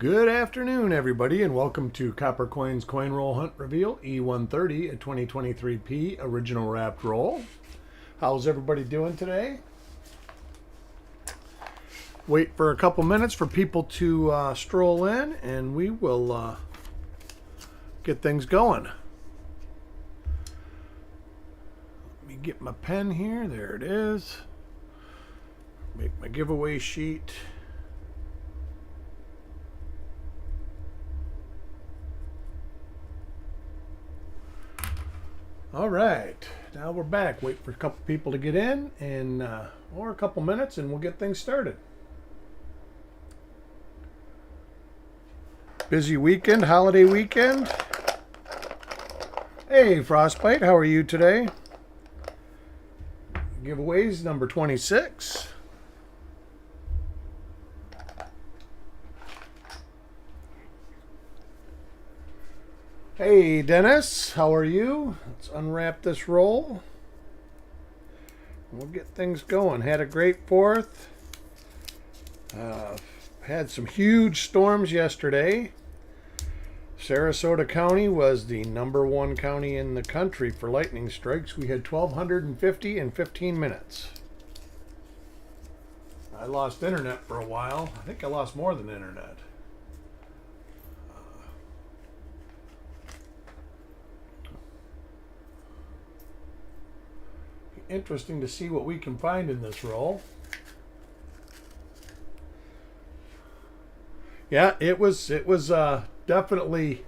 Good afternoon, everybody, and welcome to Copper Coins Coin Roll Hunt Reveal E130, a 2023P original wrapped roll. How's everybody doing today? Wait for a couple minutes for people to stroll in, and we will get things going. Let me get my pen here. There it is. Make my giveaway sheet. All right, now we're back. Wait for a couple people to get in, and or a couple minutes, and we'll get things started. Busy weekend, holiday weekend. Hey, Frostbite, how are you today? Giveaways number 26. Hey, Dennis, how are you? Let's unwrap this roll. We'll get things going. Had a great 4th. Had some huge storms yesterday. Sarasota County was the #1 county in the country for lightning strikes. We had 1,250 in 15 minutes. I lost internet for a while. I think I lost more than internet. Interesting to see what we can find in this roll. Yeah, it was definitely.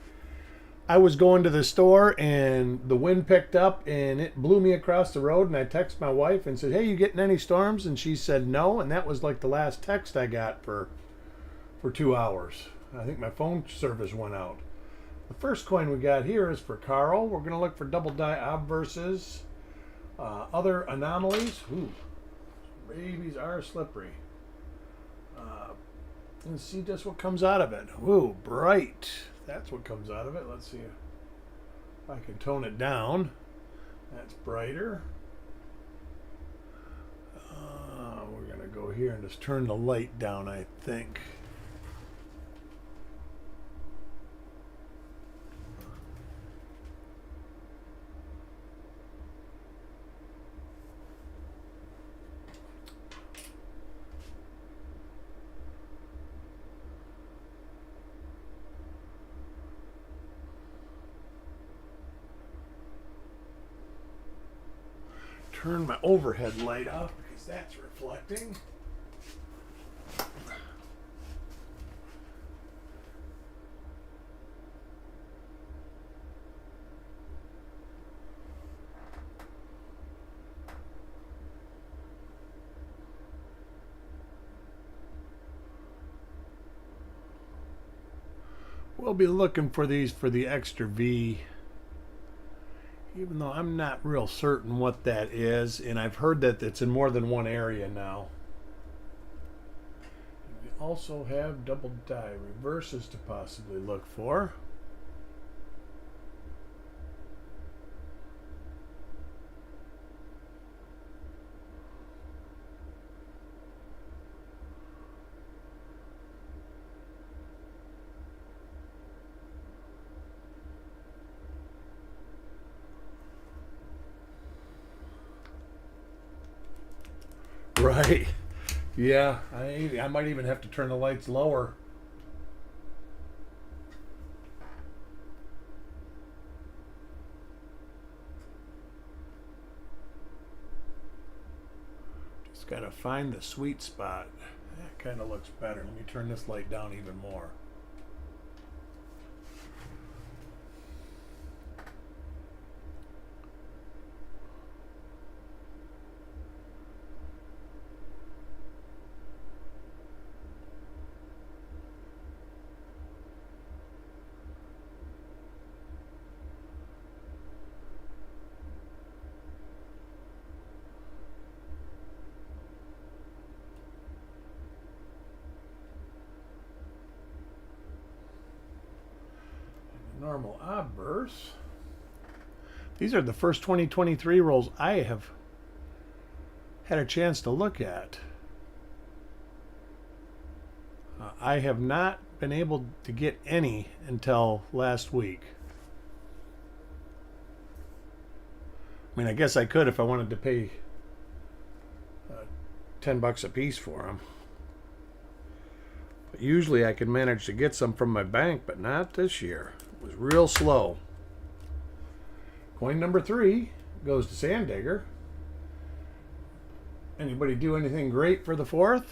I was going to the store and the wind picked up and it blew me across the road, and I texted my wife and said, "Hey, you getting any storms?" And she said no, and that was like the last text I got for 2 hours. I think my phone service went out. The first coin we got here is for Carl. We're going to look for double die obverses. Other anomalies. Ooh, babies are slippery. Let's see just what comes out of it. Ooh, bright. That's what comes out of it. Let's see if I can tone it down. That's brighter. We're going to go here and just turn the light down, I think. Turn my overhead light off because that's reflecting. We'll be looking for these for the extra V, even though I'm not real certain what that is, and I've heard that it's in more than one area now. We also have double die reverses to possibly look for. Right. Yeah, I might even have to turn the lights lower. Just got to find the sweet spot. That kind of looks better. Let me turn this light down even more. Normal obverse. These are the first 2023 rolls I have had a chance to look at. I have not been able to get any until last week. I mean, I guess I could if I wanted to pay $10 a piece for them. But usually I can manage to get some from my bank, but not this year. It was real slow. Coin number 3 goes to Sandigger. Anybody do anything great for the 4th?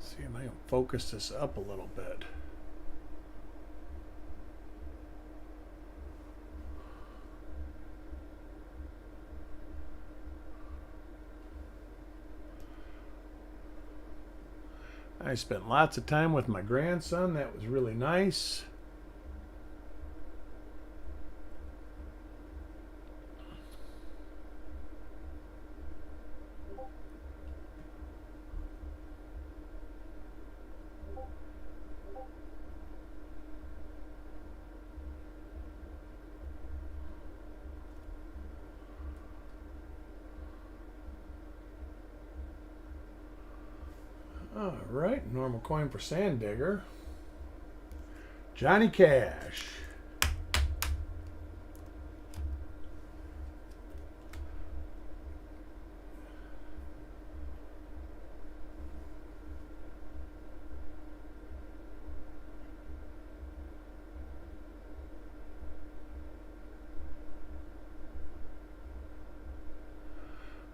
See if I can focus this up a little bit. I spent lots of time with my grandson. That was really nice. All right, normal coin for Sandigger. Johnny Cash.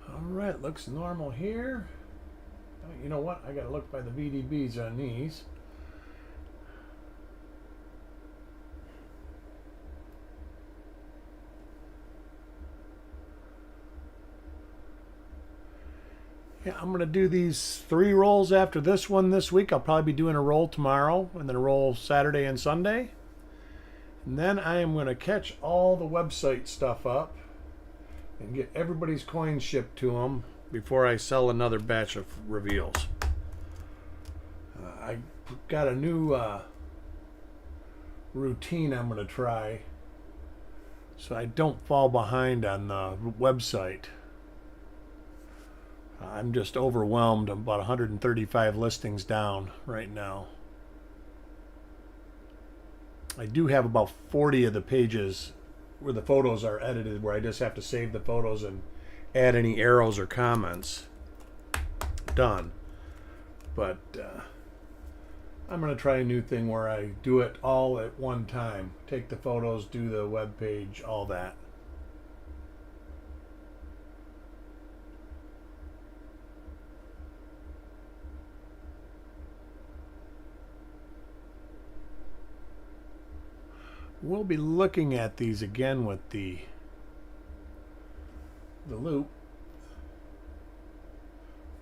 All right, looks normal here. You know what? I gotta look by the VDBs on these. Yeah, I'm gonna do these 3 rolls after this one this week. I'll probably be doing a roll tomorrow and then a roll Saturday and Sunday. And then I am gonna catch all the website stuff up and get everybody's coins shipped to them before I sell another batch of reveals. I got a new routine I'm going to try so I don't fall behind on the website. I'm just overwhelmed. I'm about 135 listings down right now. I do have about 40 of the pages where the photos are edited, where I just have to save the photos and add any arrows or comments. Done. But I'm going to try a new thing where I do it all at one time. Take the photos, do the web page, all that. We'll be looking at these again with the loop.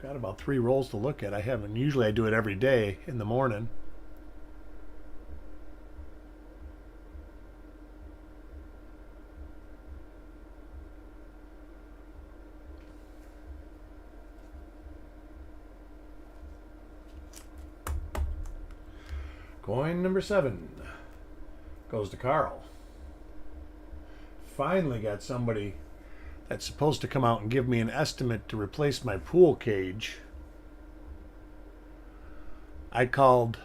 Got about 3 rolls to look at. I haven't. Usually I do it every day in the morning. Coin number 7 goes to Carl. Finally got somebody that's supposed to come out and give me an estimate to replace my pool cage. I called.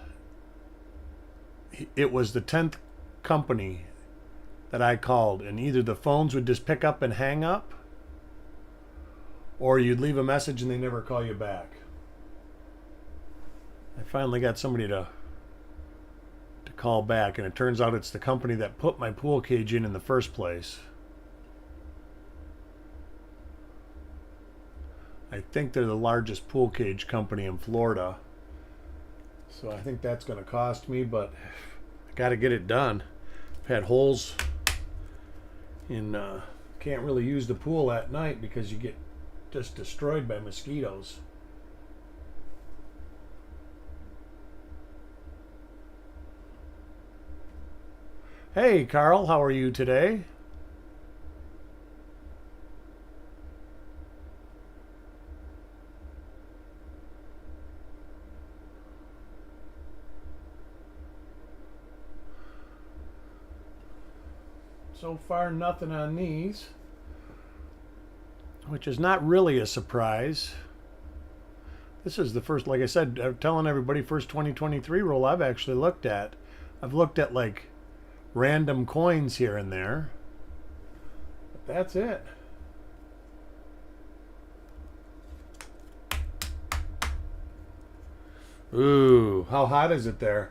It was the 10th company that I called, and either the phones would just pick up and hang up, or you'd leave a message and they never call you back. I finally got somebody to call back, and it turns out it's the company that put my pool cage in the first place. I think they're the largest pool cage company in Florida. So I think that's going to cost me, but I got to get it done. I've had holes in, can't really use the pool at night because you get just destroyed by mosquitoes. Hey, Carl, how are you today? So far, nothing on these, which is not really a surprise. This is the first, like I said, I'm telling everybody, first 2023 roll I've actually looked at. I've looked at like random coins here and there. But that's it. Ooh, how hot is it there?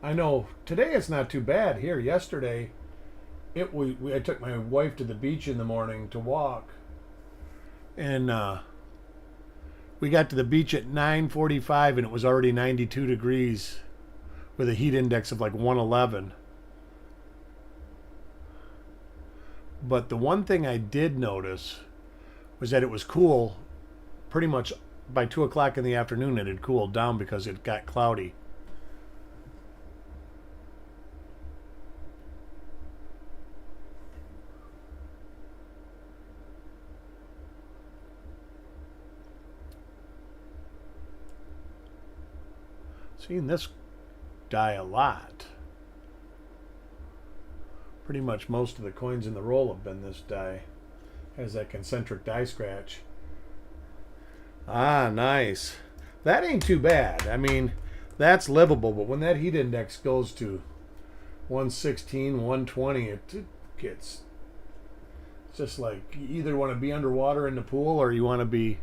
I know today it's not too bad here. Yesterday, I took my wife to the beach in the morning to walk, and we got to the beach at 9:45, and it was already 92 degrees with a heat index of like 111. But the one thing I did notice was that it was cool. Pretty much by 2 o'clock in the afternoon, it had cooled down because it got cloudy. Seen this die a lot. Pretty much most of the coins in the roll have been this die. Has that concentric die scratch. Ah, nice. That ain't too bad. I mean, that's livable, but when that heat index goes to 116, 120, it gets just like you either want to be underwater in the pool or you want to be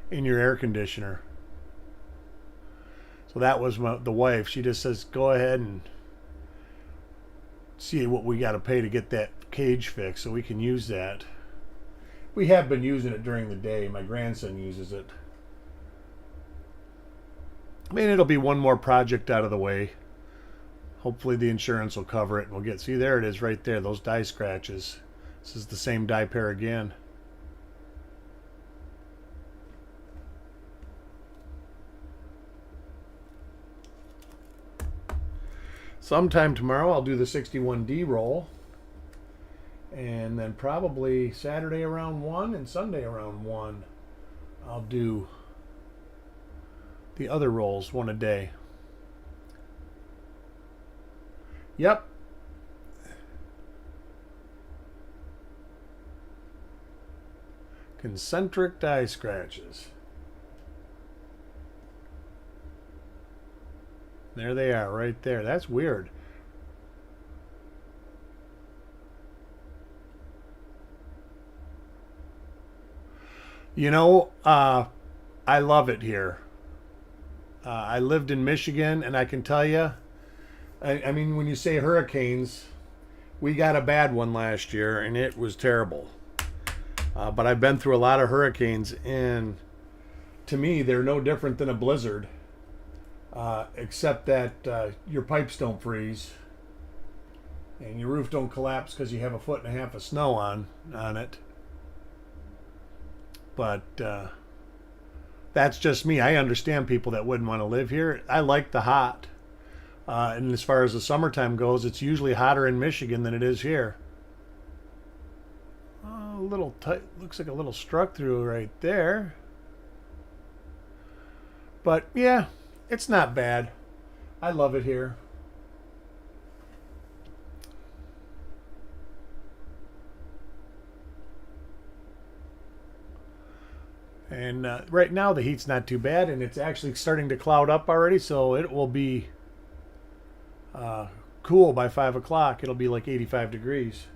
in your air conditioner. So that was the wife. She just says, go ahead and see what we got to pay to get that cage fixed so we can use that. We have been using it during the day. My grandson uses it. I mean, it'll be one more project out of the way. Hopefully the insurance will cover it and we'll get, see, there it is right there, those die scratches. This is the same die pair again. Sometime tomorrow I'll do the 61D roll, and then probably Saturday around 1 and Sunday around 1 I'll do the other rolls, one a day. Yep. Concentric die scratches. There they are, right there. That's weird. You know, I love it here. I lived in Michigan, and I can tell you, I mean, when you say hurricanes, we got a bad one last year, and it was terrible. But I've been through a lot of hurricanes, and to me, they're no different than a blizzard. Except that your pipes don't freeze and your roof don't collapse because you have 1.5 feet of snow on it. But that's just me. I understand people that wouldn't want to live here. I like the hot. And as far as the summertime goes, it's usually hotter in Michigan than it is here. A little tight, looks like a little struck through right there. But yeah, it's not bad. I love it here. And right now the heat's not too bad, and it's actually starting to cloud up already, so it will be cool by 5 o'clock. It'll be like 85 degrees.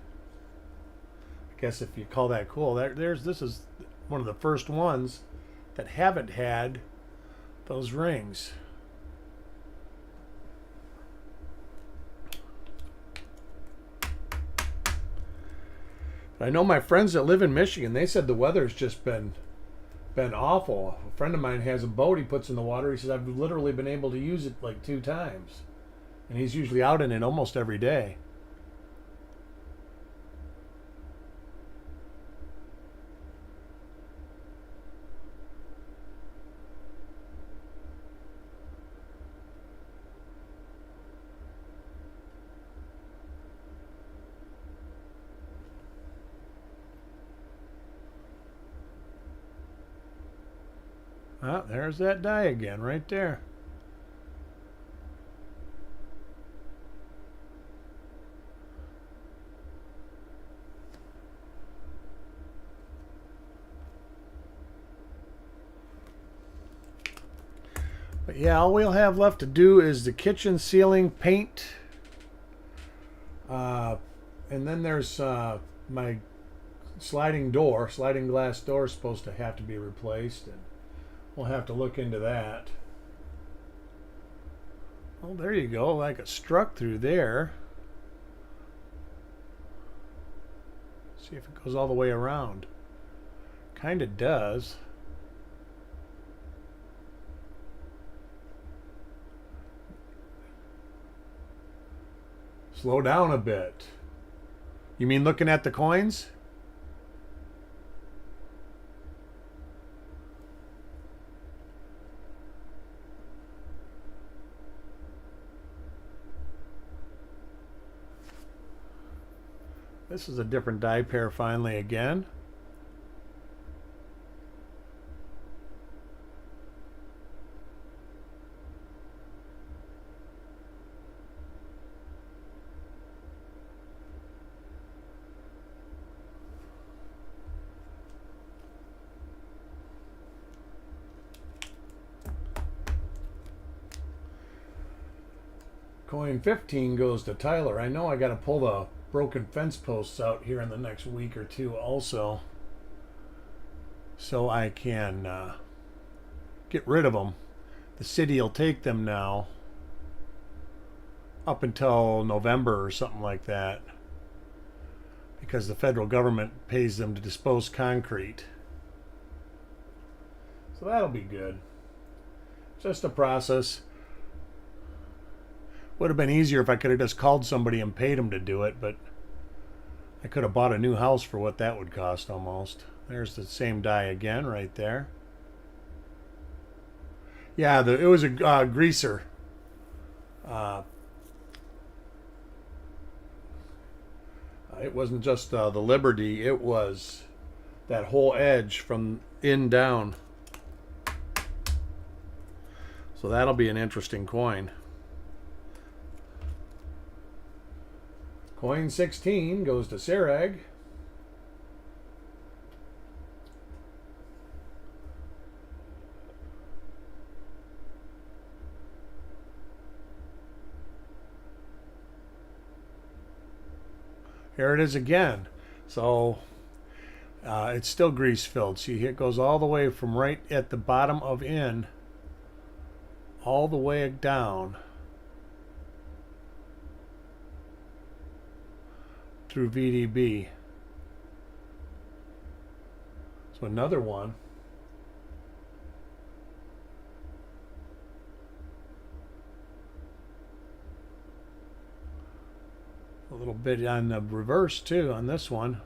I guess if you call that cool. This is one of the first ones that haven't had those rings. I know my friends that live in Michigan, they said the weather's just been awful. A friend of mine has a boat he puts in the water. He says, I've literally been able to use it like 2 times. And he's usually out in it almost every day. Ah, there's that die again, right there. Yeah, all we'll have left to do is the kitchen ceiling paint. And then there's my sliding glass door is supposed to have to be replaced, and we'll have to look into that. Oh, there you go, like it struck through there. See if it goes all the way around. Kind of does. Slow down a bit. You mean looking at the coins? This is a different die pair finally again. Coin 15 goes to Tyler. I know I got to pull the broken fence posts out here in the next week or two also, so I can get rid of them. The city will take them now up until November or something like that, because the federal government pays them to dispose concrete. So that'll be good. Just a process. Would have been easier if I could have just called somebody and paid them to do it, but I could have bought a new house for what that would cost almost. There's the same die again right there. Yeah, it was a greaser. It wasn't just the Liberty, it was that whole edge from in down. So that'll be an interesting coin. Coin 16 goes to Sarag. Here it is again. So it's still grease filled. See, it goes all the way from right at the bottom of in all the way down through VDB. So another one. A little bit on the reverse too on this one.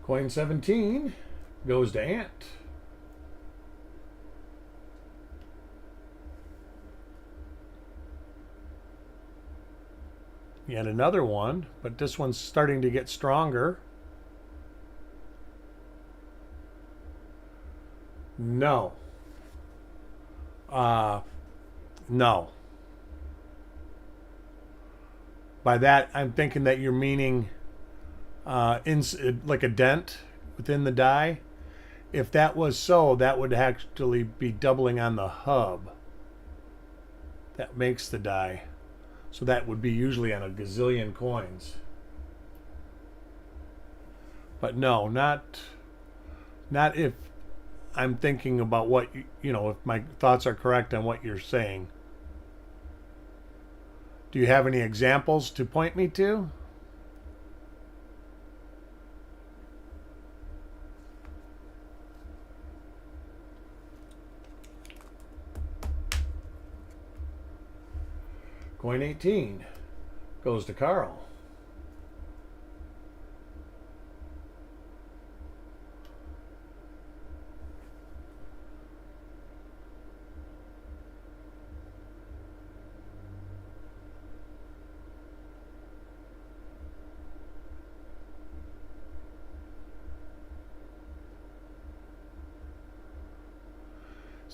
Coin 17 goes to Ant. Yet another one, but this one's starting to get stronger. No. No. By that, I'm thinking that you're meaning like a dent within the die. If that was so, that would actually be doubling on the hub that makes the die. So that would be usually on a gazillion coins. But no, not if I'm thinking about what you know, if my thoughts are correct on what you're saying. Do you have any examples to point me to? Coin 18 goes to Carl.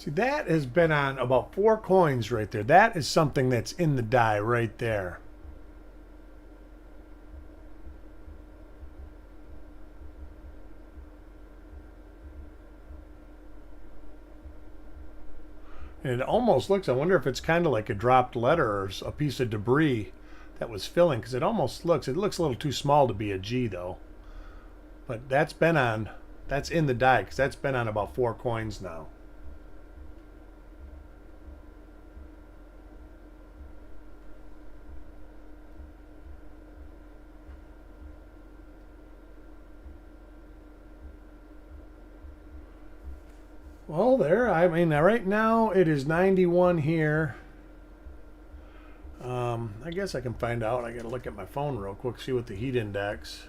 See, that has been on about 4 coins right there. That is something that's in the die right there. And it almost looks, I wonder if it's kind of like a dropped letter or a piece of debris that was filling, because it almost looks, it looks a little too small to be a G though. But that's been on, that's in the die, because that's been on about 4 coins now. Well, there, I mean, right now it is 91 here. I guess I can find out. I got to look at my phone real quick, see what the heat index.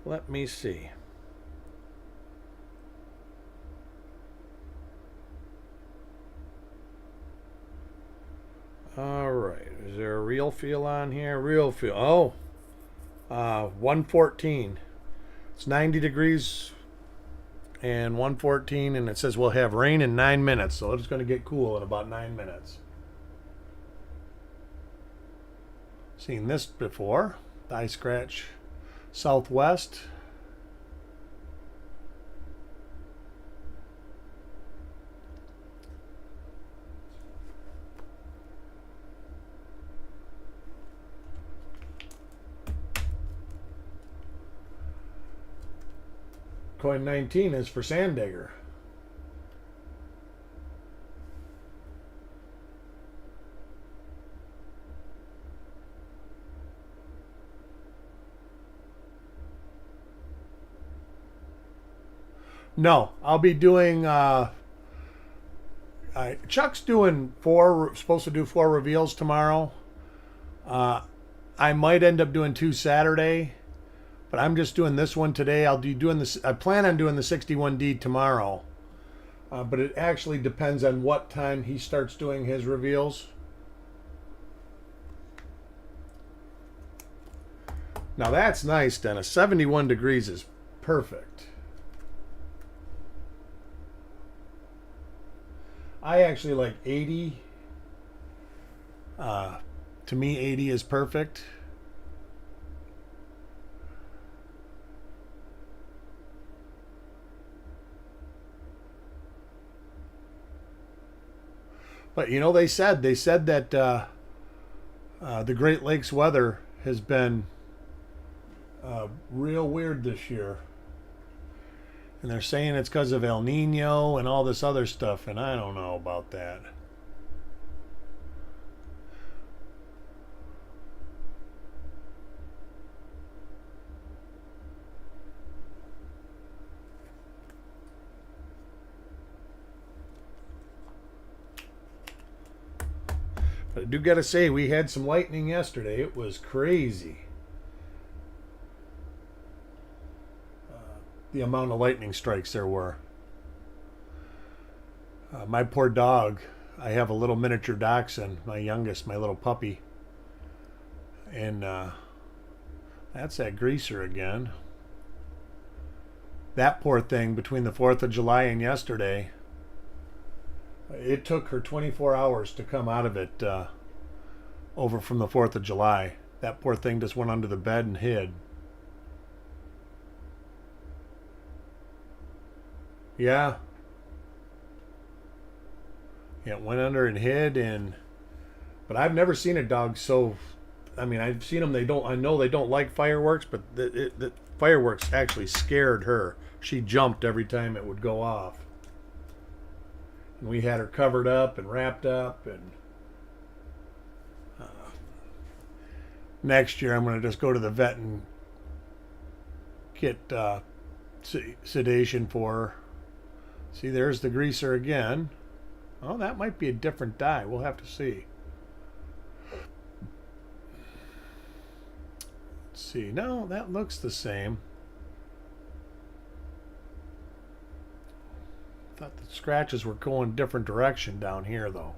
Let me see. All right, is there a real feel on here? Real feel. Oh, 114. It's 90 degrees and 114, and it says we'll have rain in 9 minutes, so it's going to get cool in about 9 minutes. Seen this before. Die scratch southwest. Coin 19 is for Sandigger. No, I'll be doing. Chuck's doing supposed to do 4 reveals tomorrow. I might end up doing 2 Saturday. But I'm just doing this one today. I'll be doing this. I plan on doing the 61D tomorrow. But it actually depends on what time he starts doing his reveals. Now that's nice, Dennis. 71 degrees is perfect. I actually like 80. To me, 80 is perfect. But you know, they said that the Great Lakes weather has been real weird this year, and they're saying it's because of El Nino and all this other stuff, and I don't know about that. But I do gotta say, we had some lightning yesterday. It was crazy. The amount of lightning strikes there were. My poor dog. I have a little miniature dachshund, my youngest, my little puppy. And that's that greaser again. That poor thing, between the 4th of July and yesterday, it took her 24 hours to come out of it over from the 4th of July. That poor thing just went under the bed and hid. Yeah. Yeah, it went under and hid, but I've never seen a dog so. I mean, I've seen them. I know they don't like fireworks, but the fireworks actually scared her. She jumped every time it would go off. And we had her covered up and wrapped up, and next year I'm going to just go to the vet and get sedation for her. See, there's the greaser again. Oh, that might be a different die. We'll have to see. Let's see. No, that looks the same. Thought the scratches were going a different direction down here, though.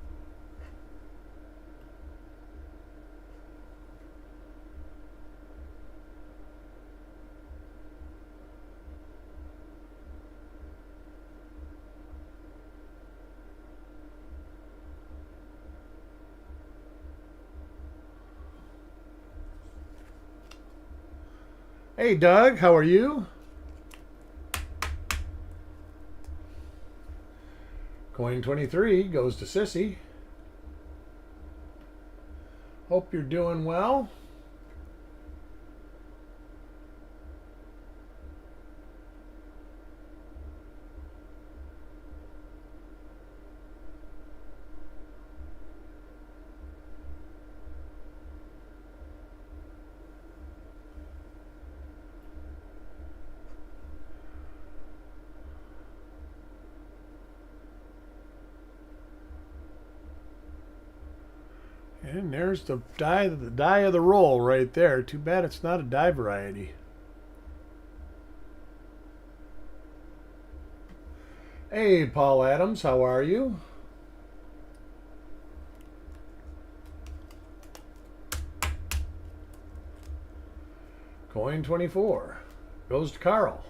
Hey, Doug, how are you? Coin 23 goes to Sissy. Hope you're doing well. And there's the die of the roll right there. Too bad it's not a die variety. Hey, Paul Adams, how are you? Coin 24 goes to Carl.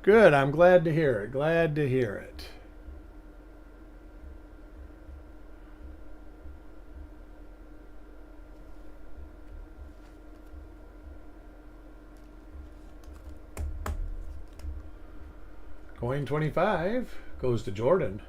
Good, I'm glad to hear it. Glad to hear it. Coin 25 goes to Jordan.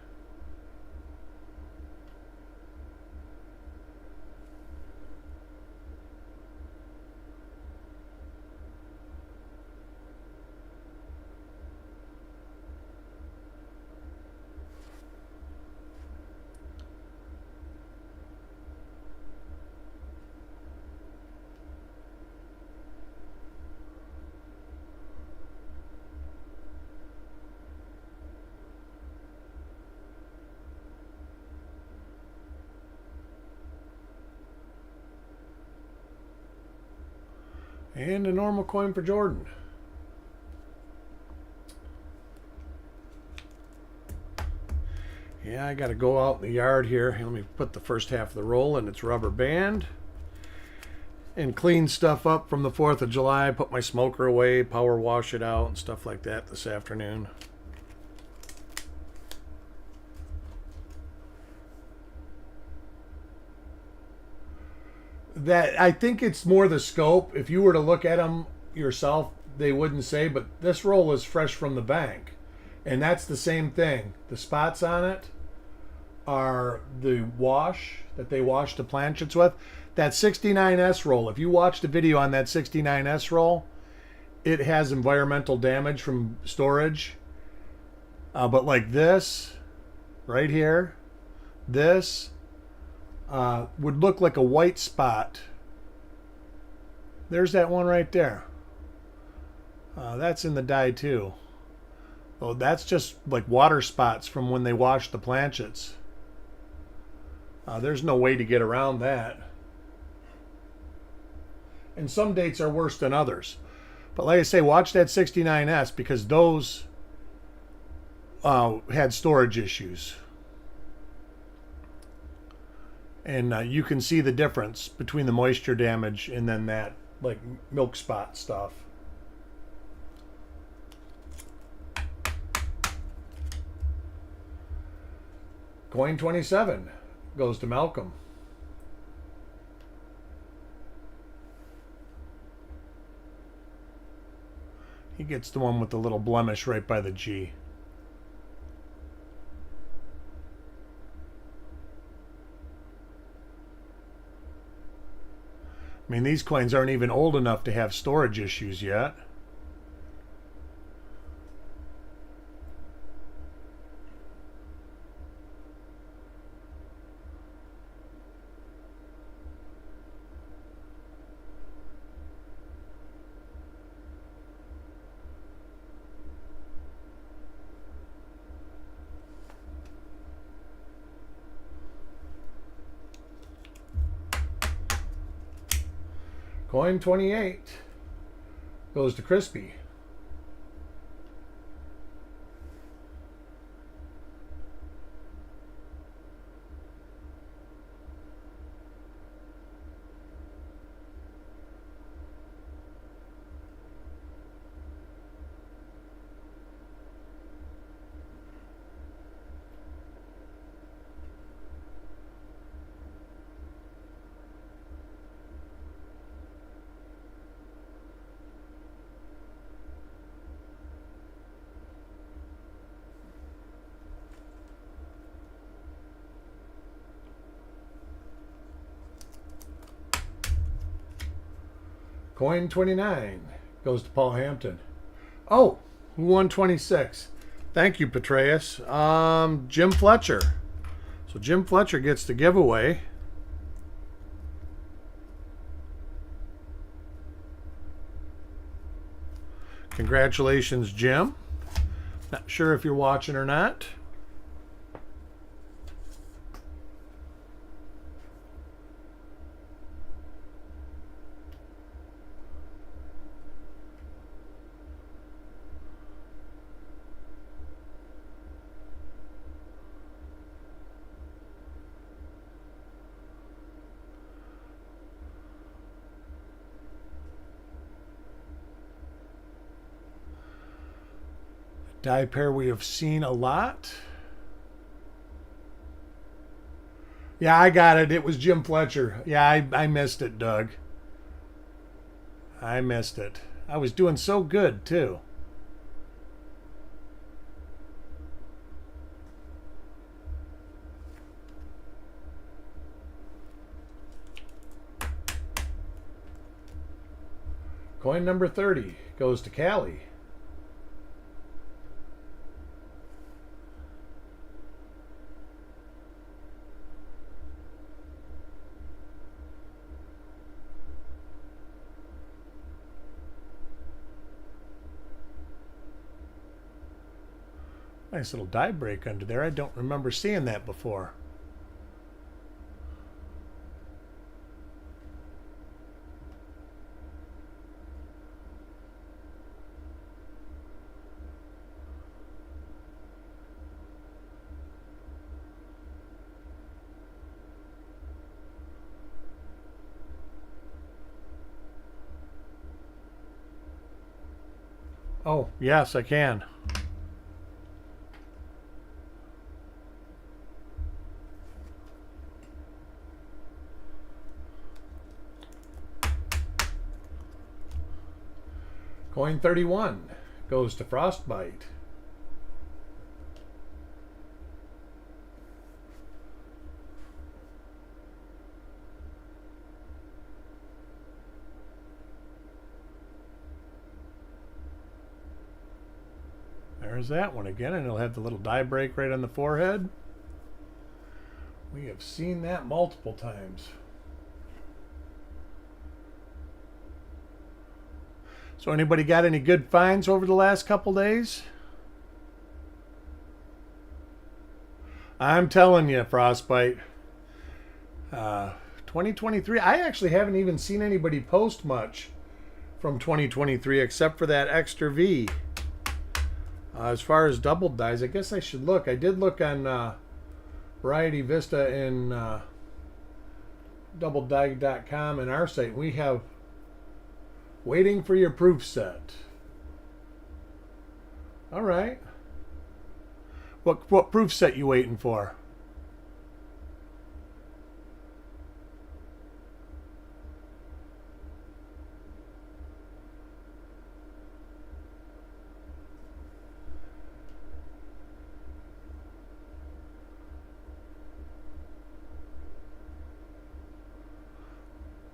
And a normal coin for Jordan. Yeah, I got to go out in the yard here. Let me put the first half of the roll in its rubber band and clean stuff up from the 4th of July. Put my smoker away, power wash it out and stuff like that this afternoon. That I think it's more the scope. If you were to look at them yourself, they wouldn't say, but this roll is fresh from the bank. And that's the same thing. The spots on it are the wash that they wash the planchets with. That 69S roll, if you watch the video on that 69S roll, it has environmental damage from storage. But like this, right here, this would look like a white spot. There's that one right there. That's in the die too. Oh, that's just like water spots from when they washed the planchets. There's no way to get around that. And some dates are worse than others. But like I say, watch that 69S because those had storage issues. And you can see the difference between the moisture damage and then that like milk spot stuff. Coin 27 goes to Malcolm. He gets the one with the little blemish right by the G. I mean, these coins aren't even old enough to have storage issues yet. Coin 28 goes to Crispy. Coin 29 goes to Paul Hampton. Oh, who won 26? Thank you, Petraeus. Jim Fletcher. So Jim Fletcher gets the giveaway. Congratulations, Jim. Not sure if you're watching or not. Die pair we have seen a lot. Yeah, I got it. It was Jim Fletcher. Yeah, I missed it, Doug. I missed it. I was doing so good, too. Coin number 30 goes to Callie. Nice little die break under there. I don't remember seeing that before. Oh, yes, I can. Coin 31 goes to Frostbite. There's that one again, and it'll have the little die break right on the forehead. We have seen that multiple times. So anybody got any good finds over the last couple days? I'm telling you, Frostbite. 2023, I actually haven't even seen anybody post much from 2023 except for that extra V. As far as double dies, I guess I should look. I did look on Variety Vista and doubledie.com and our site. We have waiting for your proof set. All right. What proof set you waiting for?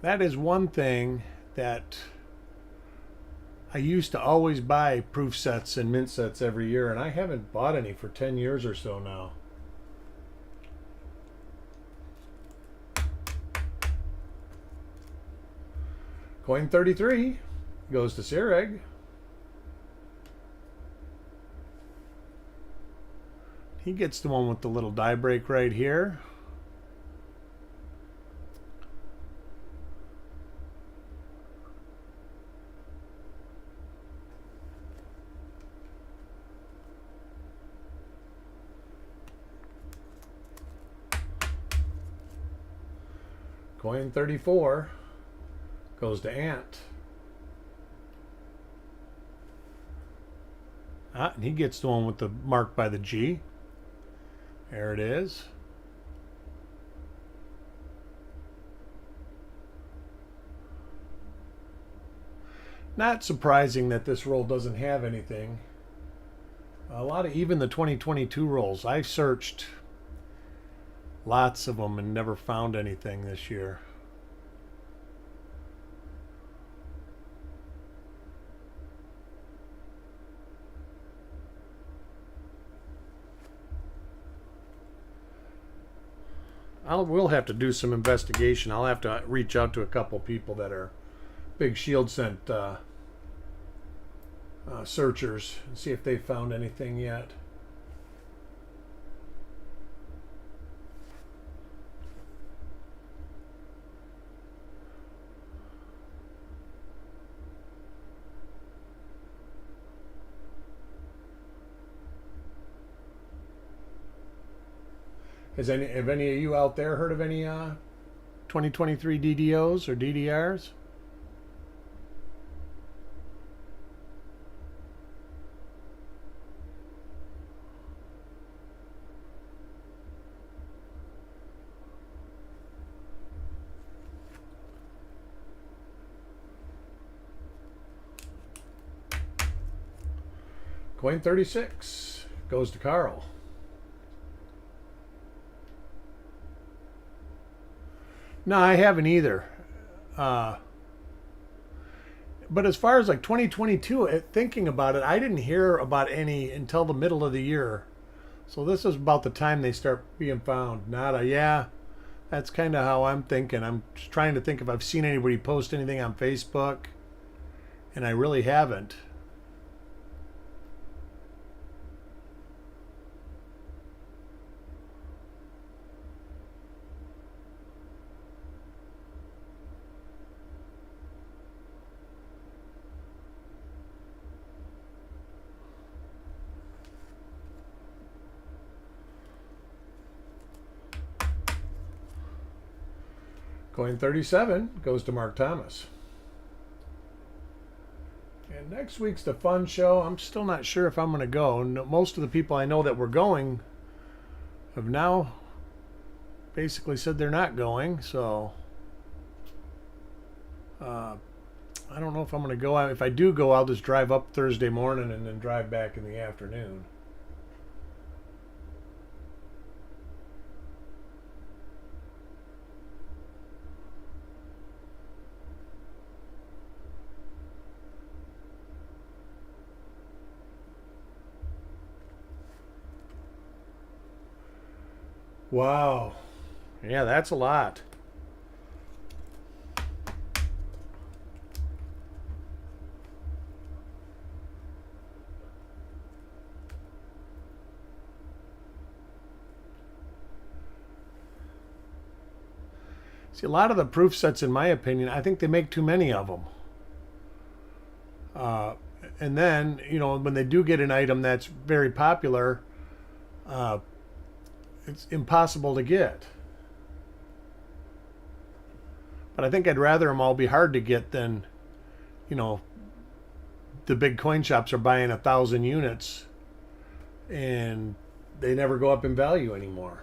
That is one thing that I used to always buy proof sets and mint sets every year, and I haven't bought any for 10 years or so now. Coin 33 goes to Sireg. He gets the one with the little die break right here. Coin 34 goes to Ant. And he gets the one with the mark by the G. There it is. Not surprising that this roll doesn't have anything. A lot of even the 2022 rolls, I searched lots of them and never found anything this year. We'll have to do some investigation. I'll have to reach out to a couple people that are big Shield Scent searchers and see if they found anything yet. Have any of you out there heard of any 2023 DDOs or DDRs? Coin 36 goes to Carl. No, I haven't either. But as far as like 2022, thinking about it, I didn't hear about any until the middle of the year. So this is about the time they start being found. Nada, yeah. That's kind of how I'm thinking. I'm just trying to think if I've seen anybody post anything on Facebook, and I really haven't. Coin 37 goes to Mark Thomas. And next week's the fun show. I'm still not sure if I'm going to go. Most of the people I know that were going have now basically said they're not going. So I don't know if I'm going to go. If I do go, I'll just drive up Thursday morning and then drive back in the afternoon. Wow. Yeah, that's a lot. See, a lot of the proof sets, in my opinion, I think they make too many of them. And then, when they do get an item that's very popular, it's impossible to get. But I think I'd rather them all be hard to get than, the big coin shops are buying 1,000 units and they never go up in value anymore.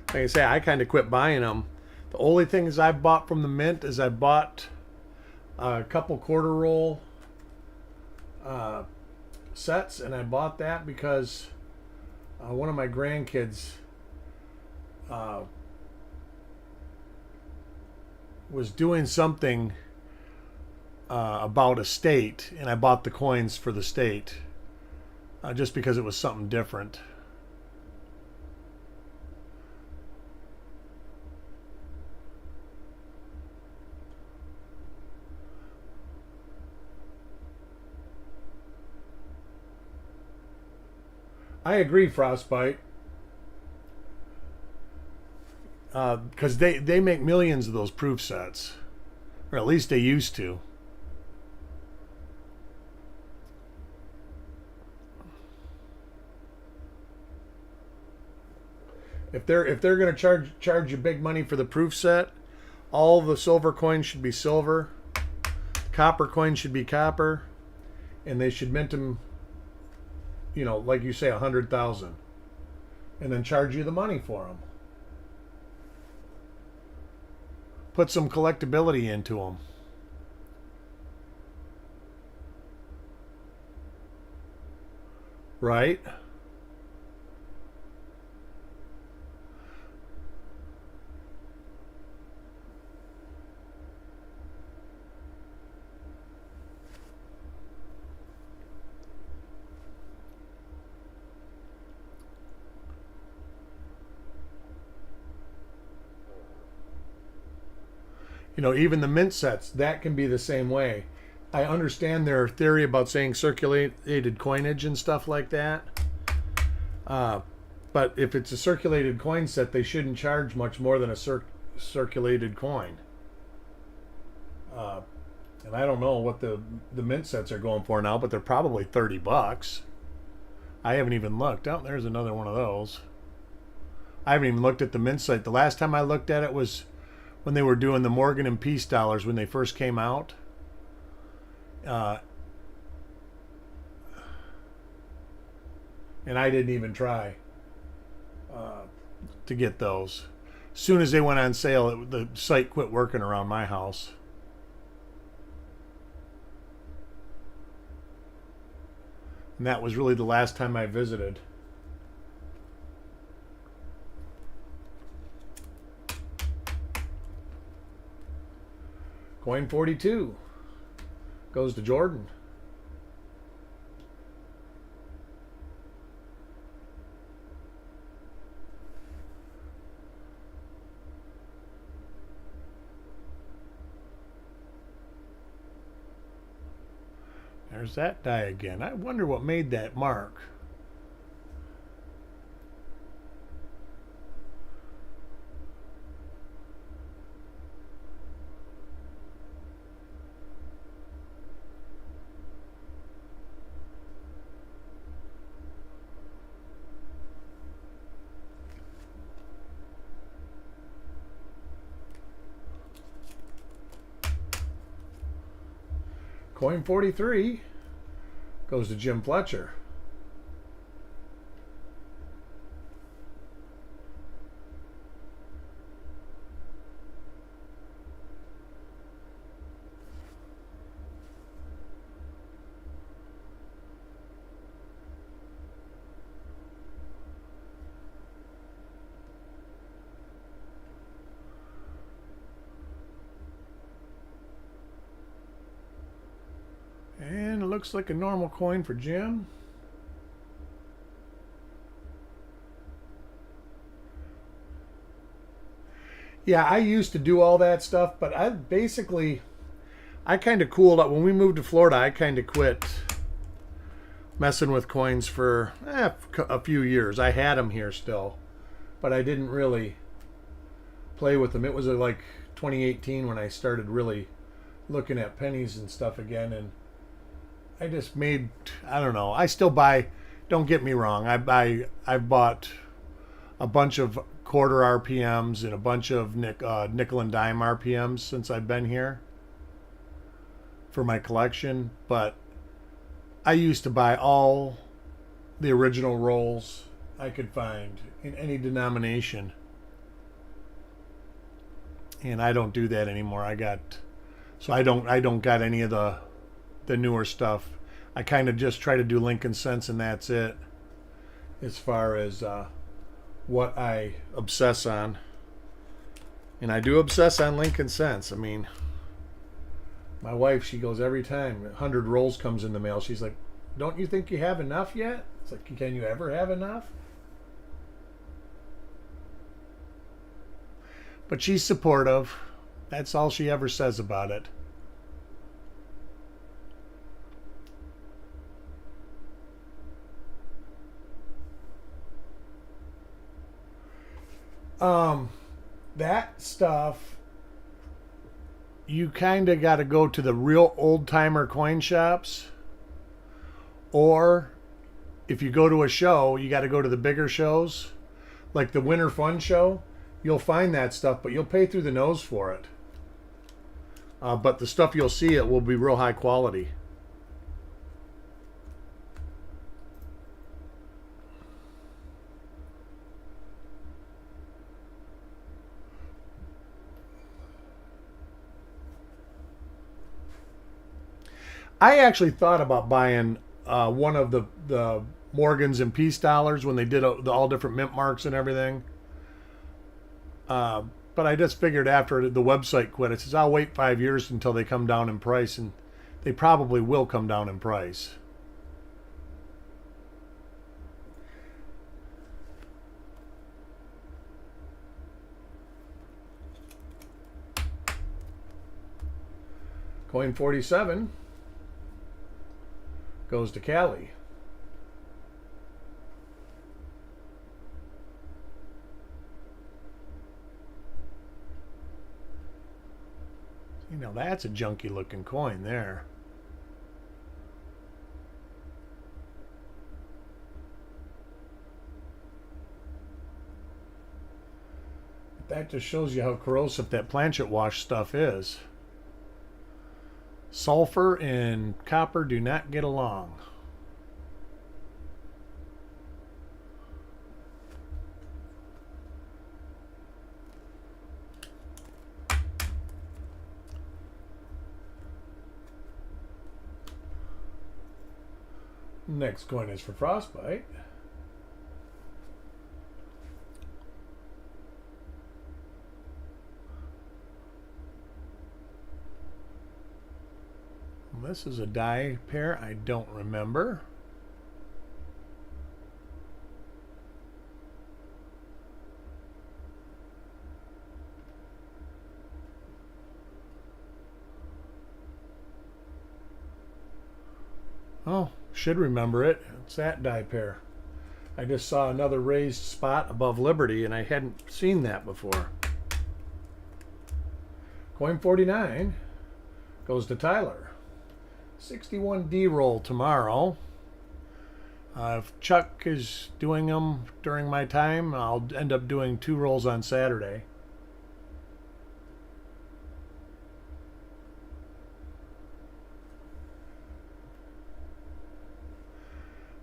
Like I say, I kind of quit buying them. The only things I've bought from the mint is I bought a couple quarter roll sets, and I bought that because one of my grandkids was doing something about a state, and I bought the coins for the state just because it was something different. I agree, Frostbite. Because they make millions of those proof sets. Or at least they used to. If they're going to charge you big money for the proof set, all the silver coins should be silver, copper coins should be copper, and they should mint them, like you say, 100,000, and then charge you the money for them. Put some collectability into them. Right? Even the mint sets, that can be the same way. I understand their theory about saying circulated coinage and stuff like that. Uh, but if it's a circulated coin set, they shouldn't charge much more than a circulated coin. Uh, and I don't know what the mint sets are going for now, but they're probably $30. I haven't even looked. Oh, there's another one of those. I haven't even looked at the mint site. The last time I looked at it was when they were doing the Morgan and Peace dollars when they first came out. And I didn't even try to get those. As soon as they went on sale, the site quit working around my house. And that was really the last time I visited. Coin 42 goes to Jordan. There's that die again. I wonder what made that mark. Coin 43 goes to Jim Fletcher. And it looks like a normal coin for Jim. Yeah, I used to do all that stuff, but I kind of cooled up. When we moved to Florida, I kind of quit messing with coins for a few years. I had them here still, but I didn't really play with them. It was like 2018 when I started really looking at pennies and stuff again, and I just made, I don't know. I still buy. Don't get me wrong. I've bought a bunch of quarter RPMs and a bunch of nickel and dime RPMs since I've been here for my collection. But I used to buy all the original rolls I could find in any denomination, and I don't do that anymore. I don't got any of the newer stuff. I kind of just try to do Lincoln Cents, and that's it as far as what I obsess on. And I do obsess on Lincoln Cents. I mean, my wife, she goes every time 100 rolls comes in the mail, she's like, don't you think you have enough yet? It's like, can you ever have enough? But she's supportive. That's all she ever says about it. That stuff, you kind of got to go to the real old timer coin shops, or if you go to a show, you got to go to the bigger shows, like the Winter Fun Show. You'll find that stuff, but you'll pay through the nose for it. But the stuff you'll see, it will be real high quality. I actually thought about buying one of the Morgans and Peace dollars when they did the all different mint marks and everything. But I just figured after the website quit, it says I'll wait 5 years until they come down in price, and they probably will come down in price. Coin 47 goes to Callie. You know, that's a junky looking coin there. That just shows you how corrosive that planchet wash stuff is. Sulfur and copper do not get along. Next coin is for Frostbite. This is a die pair I don't remember. Oh, should remember it. It's that die pair. I just saw another raised spot above Liberty and I hadn't seen that before. Coin 49 goes to Tyler. 61D roll tomorrow. If Chuck is doing them during my time, I'll end up doing 2 rolls on Saturday.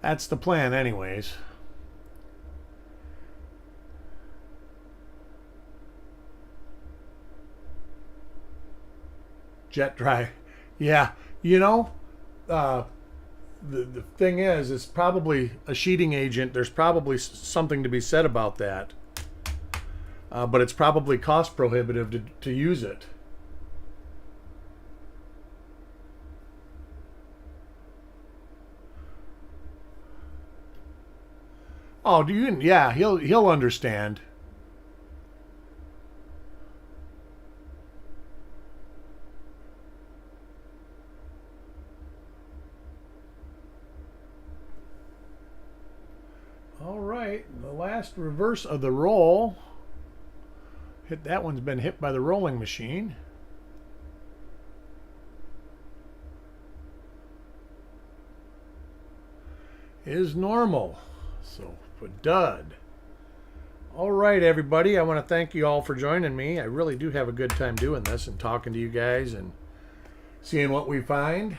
That's the plan anyways. Jet dry. Yeah, you know, the thing is, it's probably a sheeting agent. There's probably something to be said about that. But it's probably cost prohibitive to use it. Oh, do you? Yeah, he'll understand. All right, the last reverse of the roll. That one's been hit by the rolling machine. Is normal. So, for dud. All right, everybody. I want to thank you all for joining me. I really do have a good time doing this and talking to you guys and seeing what we find.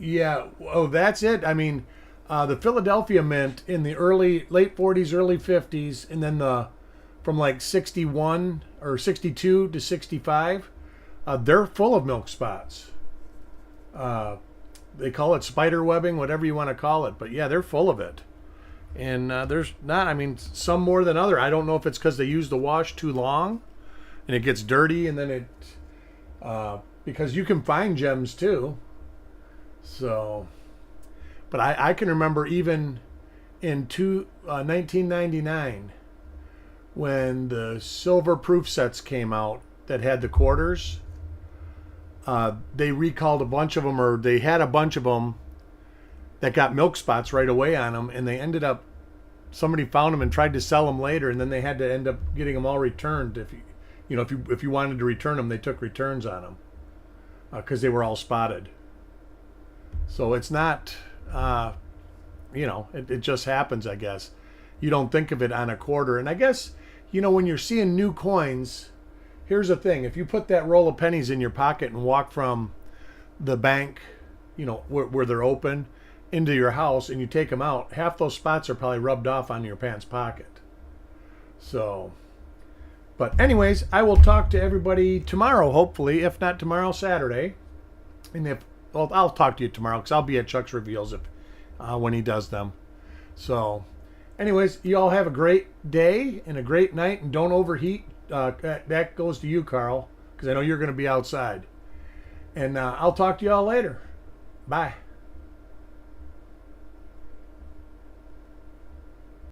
Yeah. Oh, that's it. I mean, the Philadelphia Mint in the late 40s, early 50s, and then from like 61 or 62 to 65, they're full of milk spots. They call it spider webbing, whatever you want to call it, but yeah, they're full of it. And there's not, I mean, some more than other. I don't know if it's because they use the wash too long and it gets dirty, and then because you can find gems too. So, but I can remember even in 1999 when the silver proof sets came out that had the quarters. They recalled a bunch of them, or they had a bunch of them that got milk spots right away on them, and they ended up, somebody found them and tried to sell them later, and then they had to end up getting them all returned. If you wanted to return them, they took returns on them because they were all spotted. So it's not, it just happens, I guess. You don't think of it on a quarter, and I guess, when you're seeing new coins. Here's the thing. If you put that roll of pennies in your pocket and walk from the bank, where they're open, into your house, and you take them out, half those spots are probably rubbed off on your pants pocket. So, but anyways, I will talk to everybody tomorrow, hopefully. If not tomorrow, Saturday. And I'll talk to you tomorrow because I'll be at Chuck's Reveals when he does them. So, anyways, you all have a great day and a great night, and don't overheat. That goes to you, Carl, because I know you're going to be outside. And I'll talk to you all later. Bye.